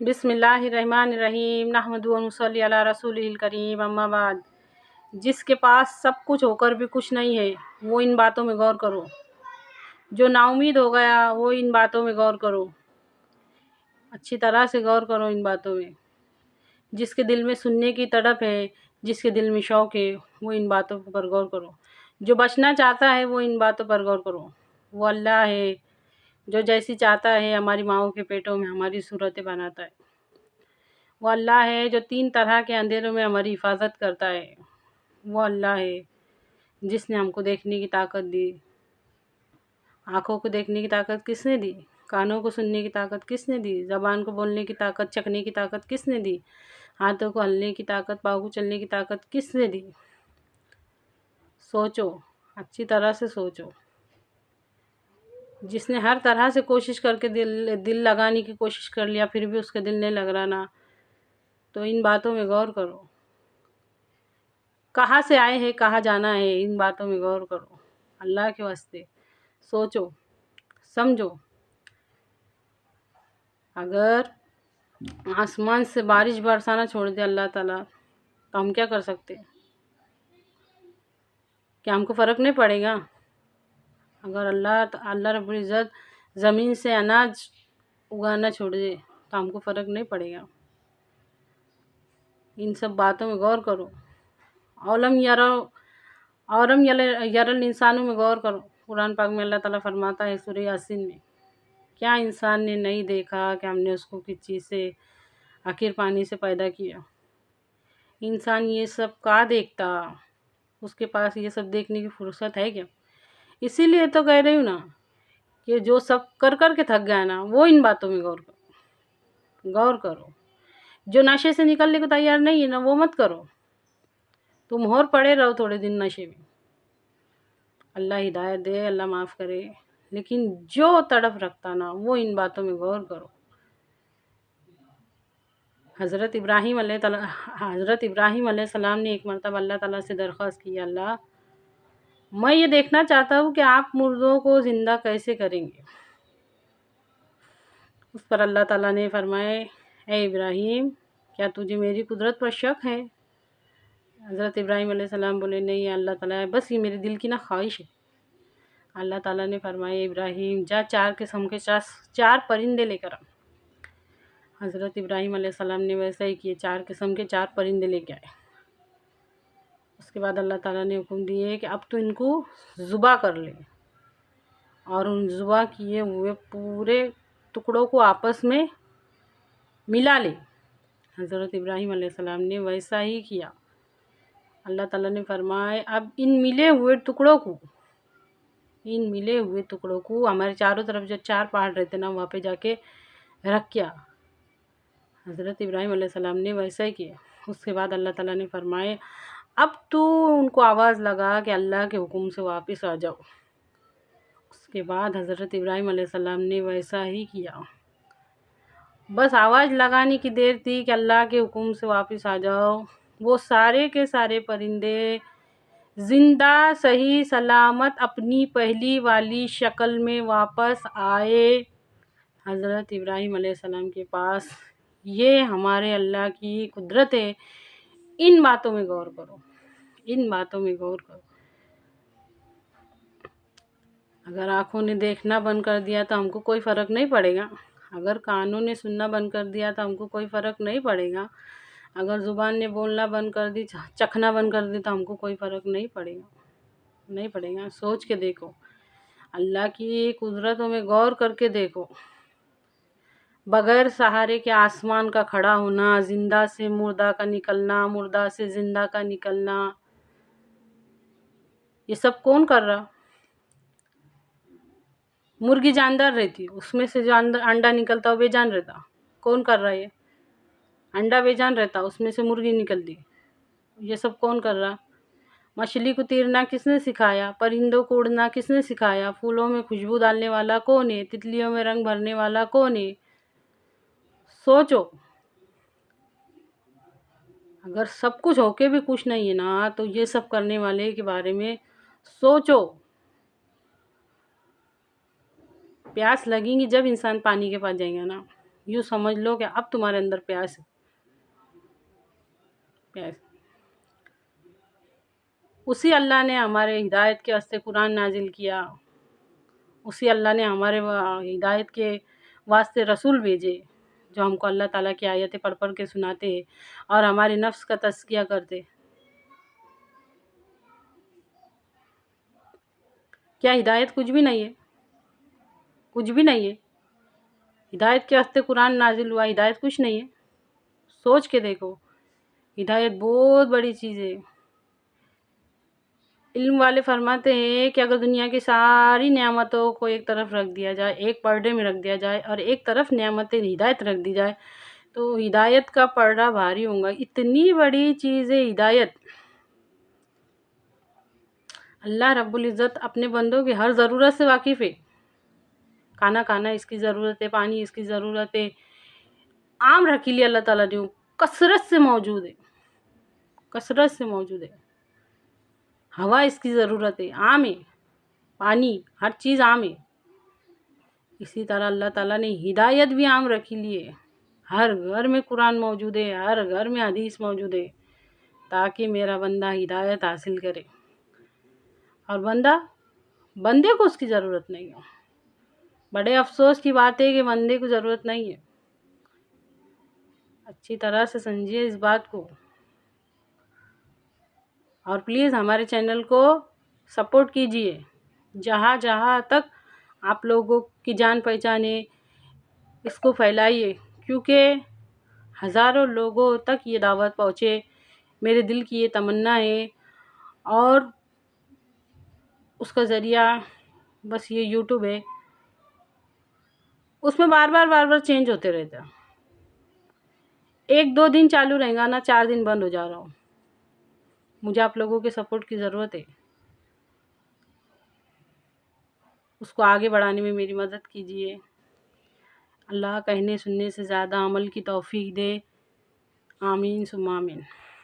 بسم اللہ الرحمن الرحیم نحمدہ و نصلی علی رسولہ الکریم اما بعد۔ جس کے پاس سب کچھ ہو کر بھی کچھ نہیں ہے وہ ان باتوں میں غور کرو۔ جو نا امید ہو گیا وہ ان باتوں میں غور کرو، اچھی طرح سے غور کرو ان باتوں میں۔ جس کے دل میں سننے کی تڑپ ہے، جس کے دل میں شوق ہے، وہ ان باتوں پر غور کرو۔ جو بچنا چاہتا ہے وہ ان باتوں پر غور کرو۔ وہ اللہ ہے جو جیسی چاہتا ہے ہماری ماؤں کے پیٹوں میں ہماری صورتیں بناتا ہے۔ وہ اللہ ہے جو 3 طرح کے اندھیروں میں ہماری حفاظت کرتا ہے۔ وہ اللہ ہے جس نے ہم کو دیکھنے کی طاقت دی۔ آنکھوں کو دیکھنے کی طاقت کس نے دی؟ کانوں کو سننے کی طاقت کس نے دی؟ زبان کو بولنے کی طاقت، چکھنے کی طاقت کس نے دی؟ ہاتھوں کو ہلنے کی طاقت، پاؤں کو چلنے کی طاقت کس نے دی؟ سوچو، اچھی طرح سے سوچو۔ جس نے ہر طرح سے کوشش کر کے دل لگانے کی کوشش کر لیا پھر بھی اس کے دل نہیں لگ رہا نا، تو ان باتوں میں غور کرو۔ کہاں سے آئے ہیں، کہاں جانا ہے، ان باتوں میں غور کرو۔ اللہ کے واسطے سوچو، سمجھو۔ اگر آسمان سے بارش برسانا چھوڑ دے اللہ تعالیٰ تو ہم کیا کر سکتے؟ کیا ہم کو فرق نہیں پڑے گا؟ اگر اللہ رب العزت زمین سے اناج اگانا چھوڑ دے تو ہم کو فرق نہیں پڑے گا؟ ان سب باتوں میں غور کرو۔ اولم یرل انسانوں میں غور کرو۔ قرآن پاک میں اللہ تعالیٰ فرماتا ہے سورہ یاسین میں، کیا انسان نے نہیں دیکھا کہ ہم نے اس کو کس چیز سے آخر پانی سے پیدا کیا؟ انسان یہ سب کا دیکھتا، اس کے پاس یہ سب دیکھنے کی فرصت ہے کیا؟ اسی لیے تو کہہ رہی ہوں نا کہ جو سب کر کے تھک گیا نا وہ ان باتوں میں غور کرو۔ جو نشے سے نکلنے کو تیار نہیں ہے نا وہ مت کرو، تم اور پڑے رہو تھوڑے دن نشے میں۔ اللہ ہدایت دے، اللہ معاف کرے، لیکن جو تڑپ رکھتا نا وہ ان باتوں میں غور کرو۔ حضرت ابراہیم علیہ السلام نے ایک مرتبہ اللہ تعالیٰ سے درخواست کی، اللہ میں یہ دیکھنا چاہتا ہوں کہ آپ مردوں کو زندہ کیسے کریں گے؟ اس پر اللہ تعالیٰ نے فرمایا، اے ابراہیم کیا تجھے میری قدرت پر شک ہے؟ حضرت ابراہیم علیہ السلام بولے، نہیں اللہ تعالیٰ، بس یہ میرے دل کی نا خواہش ہے۔ اللہ تعالیٰ نے فرمایا، ابراہیم جا 4 قسم کے 4 پرندے لے کر آ۔ حضرت ابراہیم علیہ السلام نے ویسا ہی کیے، 4 قسم کے 4 پرندے لے کے آئے۔ اس کے بعد اللہ تعالیٰ نے حکم دیے کہ اب تو ان کو ذبح کر لے، اور ان ذبح کیے ہوئے پورے ٹکڑوں کو آپس میں ملا لے۔ حضرت ابراہیم علیہ السلام نے ویسا ہی کیا۔ اللہ تعالیٰ نے فرمایا، اب ان ملے ہوئے ٹکڑوں کو ہمارے چاروں طرف جو 4 پہاڑ رہتے نا وہاں پہ جا کے رکھ کیا۔ حضرت ابراہیم علیہ السلام نے ویسا ہی کیا۔ اس کے بعد اللہ تعالیٰ نے فرمایا، اب تو ان کو آواز لگا کہ اللہ کے حکم سے واپس آ جاؤ۔ اس کے بعد حضرت ابراہیم علیہ السلام نے ویسا ہی کیا۔ بس آواز لگانے کی دیر تھی کہ اللہ کے حکم سے واپس آ جاؤ، وہ سارے کے سارے پرندے زندہ صحیح سلامت اپنی پہلی والی شکل میں واپس آئے حضرت ابراہیم علیہ السلام کے پاس۔ یہ ہمارے اللہ کی قدرت ہے۔ ان باتوں میں غور کرو، ان باتوں میں غور کرو۔ اگر آنکھوں نے دیکھنا بند کر دیا تو ہم کو کوئی فرق نہیں پڑے گا، اگر کانوں نے سننا بند کر دیا تو ہم کو کوئی فرق نہیں پڑے گا، اگر زبان نے بولنا بند کر دی، چکھنا بند کر دی تو ہم کو کوئی فرق نہیں پڑے گا۔ سوچ کے دیکھو، اللہ کی قدرتوں میں غور کر کے دیکھو۔ بغیر سہارے کے آسمان کا کھڑا ہونا، زندہ سے مردہ کا نکلنا، مردہ سے زندہ کا نکلنا، یہ سب کون کر رہا؟ مرغی جاندار رہتی، اس میں سے جو انڈا نکلتا وہ بے جان رہتا، کون کر رہا؟ یہ انڈا بے جان رہتا، اس میں سے مرغی نکلتی، یہ سب کون کر رہا؟ مچھلی کو تیرنا کس نے سکھایا؟ پرندوں کو اڑنا کس نے سکھایا؟ پھولوں میں خوشبو ڈالنے والا کون ہے؟ تتلیوں میں رنگ بھرنے والا کون ہے؟ سوچو۔ اگر سب کچھ ہو کے بھی کچھ نہیں ہے نا تو یہ سب کرنے والے کے بارے میں سوچو۔ پیاس لگیں گی جب انسان پانی کے پاس جائیں گا نا، یوں سمجھ لو کہ اب تمہارے اندر پیاس اسی اللہ نے ہمارے ہدایت کے واسطے قرآن نازل کیا، اسی اللہ نے ہمارے ہدایت کے واسطے رسول بھیجے جو ہم کو اللہ تعالیٰ کی آیتیں پڑھ پڑھ کے سناتے اور ہمارے نفس کا تزکیہ کرتے۔ کیا ہدایت کچھ بھی نہیں ہے؟ کچھ بھی نہیں ہے۔ ہدایت کے واسطے قرآن نازل ہوا، ہدایت کچھ نہیں ہے۔ سوچ کے دیکھو، ہدایت بہت بڑی چیز ہے۔ علم والے فرماتے ہیں کہ اگر دنیا کی ساری نعمتوں کو ایک طرف رکھ دیا جائے، ایک پردے میں رکھ دیا جائے اور ایک طرف نعمت ہدایت رکھ دی جائے تو ہدایت کا پردہ بھاری ہوگا۔ اتنی بڑی چیز ہے ہدایت۔ اللہ رب العزت اپنے بندوں کی ہر ضرورت سے واقف ہے۔ کھانا کھانا اس کی ضرورت ہے، پانی اس کی ضرورت ہے۔ عام رکھی لی اللہ تعالیٰ نے کثرت سے موجود ہے، کثرت سے موجود ہے۔ ہوا اس کی ضرورت ہے، عام ہے۔ پانی، ہر چیز عام ہے۔ اسی طرح اللہ تعالیٰ نے ہدایت بھی عام رکھی لی ہے۔ ہر گھر میں قرآن موجود ہے، ہر گھر میں حدیث موجود ہے تاکہ میرا بندہ ہدایت حاصل کرے، اور بندے کو اس کی ضرورت نہیں ہو۔ بڑے افسوس کی بات ہے کہ بندے کو ضرورت نہیں ہے۔ اچھی طرح سے سمجھیے اس بات کو، اور پلیز ہمارے چینل کو سپورٹ کیجیے۔ جہاں جہاں تک آپ لوگوں کی جان پہچان ہے اس کو پھیلائیے، کیونکہ ہزاروں لوگوں تک یہ دعوت پہنچے، میرے دل کی یہ تمنا ہے۔ اور اس کا ذریعہ بس یہ یوٹیوب ہے، اس میں بار بار چینج ہوتے رہتا ہے۔ 1-2 دن چالو رہے گا نا، 4 دن بند ہو جا رہا ہوں۔ مجھے آپ لوگوں کے سپورٹ کی ضرورت ہے، اس کو آگے بڑھانے میں میری مدد کیجیے۔ اللہ کہنے سننے سے زیادہ عمل کی توفیق دے، آمین ثم آمین۔